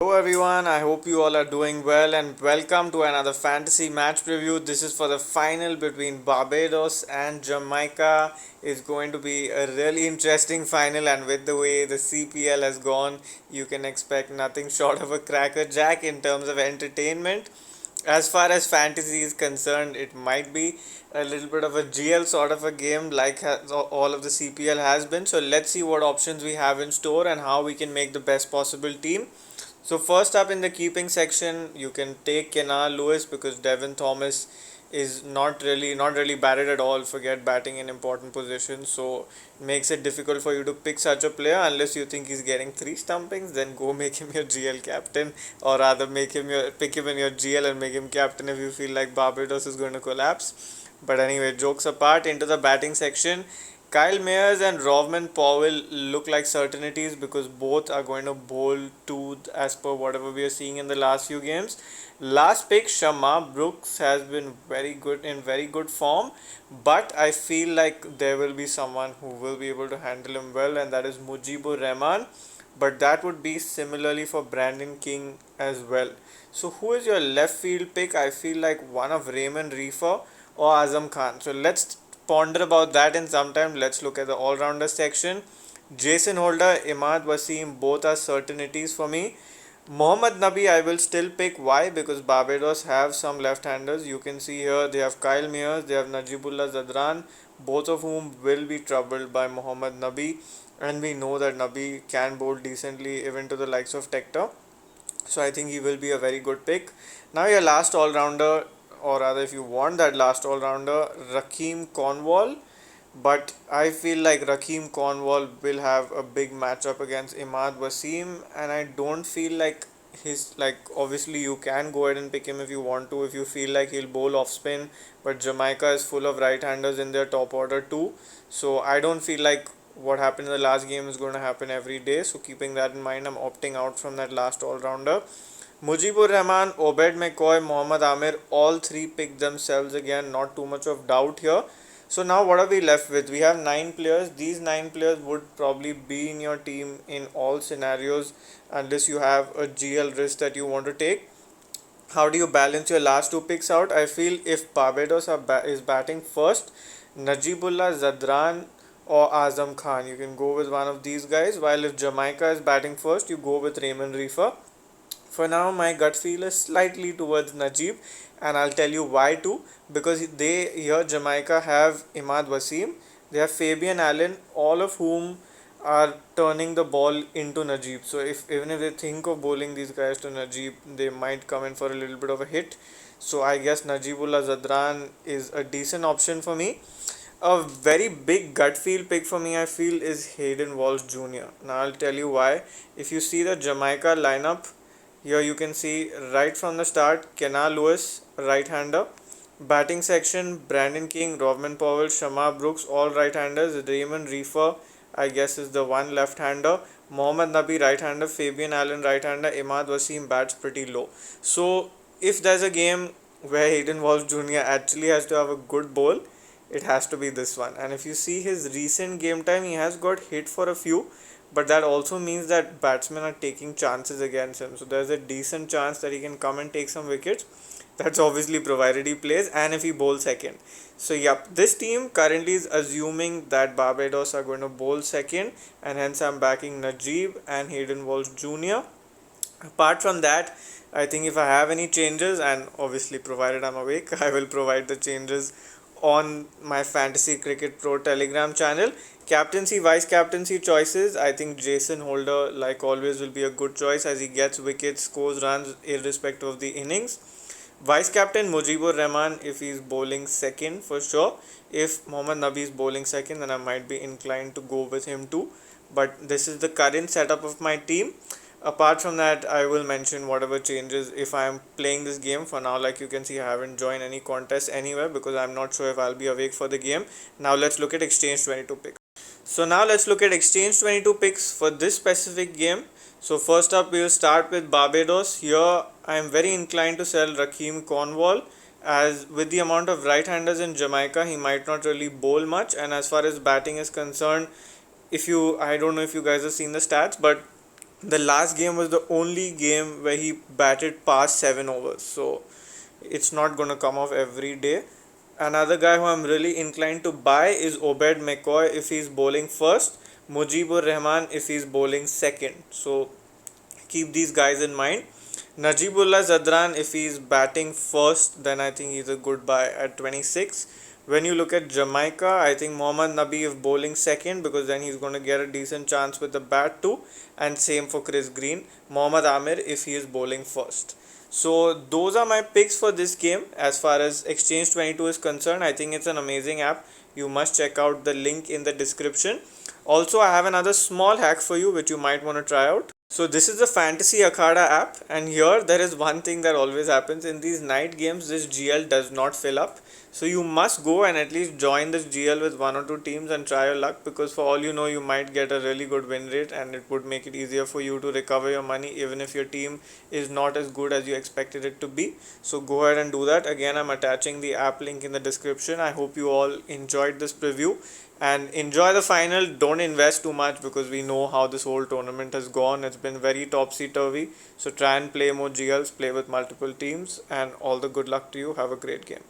Hello everyone, I hope you all are doing well and welcome to another fantasy match preview. This is for the final between Barbados and Jamaica. It's going to be a really interesting final, and with the way the CPL has gone, you can expect nothing short of a cracker jack in terms of entertainment. As far as fantasy is concerned, it might be a little bit of a GL sort of a game like all of the CPL has been. So let's see what options we have in store and how we can make the best possible team. So first up in the keeping section, you can take Kenar Lewis because Devin Thomas is not really batted at all. Forget batting in important positions, so it makes it difficult for you to pick such a player unless you think he's getting three stumpings. Then go make him your GL captain, or rather pick him in your GL and make him captain if you feel like Barbados is going to collapse. But anyway, jokes apart, into the batting section. Kyle Mayers and Rovman Powell look like certainties because both are going to bowl two as per whatever we are seeing in the last few games. Last pick, Shama Brooks has been very good form, but I feel like there will be someone who will be able to handle him well, and that is Mujibur Rahman. But that would be similarly for Brandon King as well. So who is your left field pick? I feel like one of Raymond Reefer or Azam Khan. So let's ponder about that in some time. Let's look at the all-rounder section. Jason Holder, Imad Wasim, both are certainties for me. Mohammad Nabi, I will still pick. Why? Because Barbados have some left-handers. You can see here they have Kyle Mears, they have Najibullah Zadran, both of whom will be troubled by Mohammad Nabi. And we know that Nabi can bowl decently even to the likes of Tector. So I think he will be a very good pick. Now your last all-rounder, or rather if you want that last all-rounder, Rakeem Cornwall. But I feel like Rakeem Cornwall will have a big matchup against Imad Wasim, and I don't feel like obviously you can go ahead and pick him if you want to, if you feel like he'll bowl off spin, but Jamaica is full of right-handers in their top order too. So I don't feel like what happened in the last game is going to happen every day. So keeping that in mind, I'm opting out from that last all-rounder. Mujibur Rahman, Obed McCoy, Mohammad Amir, all three picked themselves again. Not too much of doubt here. So now what are we left with? We have 9 players. These 9 players would probably be in your team in all scenarios unless you have a GL risk that you want to take. How do you balance your last two picks out? I feel if Barbados is batting first, Najibullah Zadran or Azam Khan, you can go with one of these guys. While if Jamaica is batting first, you go with Raymond Reefer. For now, my gut feel is slightly towards Najib, and I'll tell you why too. Because they here Jamaica have Imad Wasim, they have Fabian Allen, all of whom are turning the ball into Najib. So if even if they think of bowling these guys to Najib, they might come in for a little bit of a hit. So I guess Najibullah Zadran is a decent option for me. A very big gut feel pick for me, I feel, is Hayden Walsh Jr. Now I'll tell you why. If you see the Jamaica lineup, here you can see right from the start, Kenar Lewis, right-hander. Batting section, Brandon King, Rovman Powell, Shama Brooks, all right-handers. Raymond Reefer, I guess, is the one left-hander. Mohammad Nabi, right-hander. Fabian Allen, right-hander. Imad Wasim bats pretty low. So if there's a game where Hayden Walsh Jr. actually has to have a good bowl, it has to be this one. And if you see his recent game time, he has got hit for a few, but that also means that batsmen are taking chances against him. So there's a decent chance that he can come and take some wickets. That's obviously provided he plays and if he bowls second. So yep, this team currently is assuming that Barbados are going to bowl second, and hence I'm backing Najib and Hayden Walsh Jr. Apart from that, I think if I have any changes, and obviously provided I'm awake, I will provide the changes on my Fantasy Cricket Pro Telegram channel. Captaincy, vice captaincy choices, I think Jason Holder, like always, will be a good choice as he gets wickets, scores runs irrespective of the innings. Vice captain Mujibur Rahman if he's bowling second for sure. If Mohammad Nabi is bowling second, then I might be inclined to go with him too. But this is the current setup of my team. Apart from that, I will mention whatever changes if I am playing this game. For now, like you can see, I haven't joined any contest anywhere because I'm not sure if I'll be awake for the game. Now let's look at Exchange22 picks. So now let's look at Exchange22 picks for this specific game. So first up, we will start with Barbados. Here, I am very inclined to sell Rakeem Cornwall, as with the amount of right-handers in Jamaica, he might not really bowl much. And as far as batting is concerned, I don't know if you guys have seen the stats, but The last game was the only game where he batted past 7 overs, so it's not going to come off every day. Another guy who I'm really inclined to buy is Obed McCoy if he's bowling first, Mujibur Rahman if he's bowling second. So keep these guys in mind. Najibullah Zadran, if he's batting first, then I think he's a good buy at 26. When you look at Jamaica, I think Mohammad Nabi if bowling second, because then he's going to get a decent chance with the bat too. And same for Chris Green. Mohammad Amir if he is bowling first. So those are my picks for this game. As far as Exchange22 is concerned, I think it's an amazing app. You must check out the link in the description. Also, I have another small hack for you which you might want to try out. So this is the Fantasy Akhada app, and here there is one thing that always happens in these night games. This GL does not fill up, so you must go and at least join this GL with 1 or 2 teams and try your luck, because for all you know you might get a really good win rate and it would make it easier for you to recover your money even if your team is not as good as you expected it to be. So go ahead and do that. Again, I'm attaching the app link in the description. I hope you all enjoyed this preview and enjoy the final. Don't invest too much because we know how this whole tournament has gone. It's been very topsy-turvy. So try and play more GLs, play with multiple teams, and all the good luck to you. Have a great game.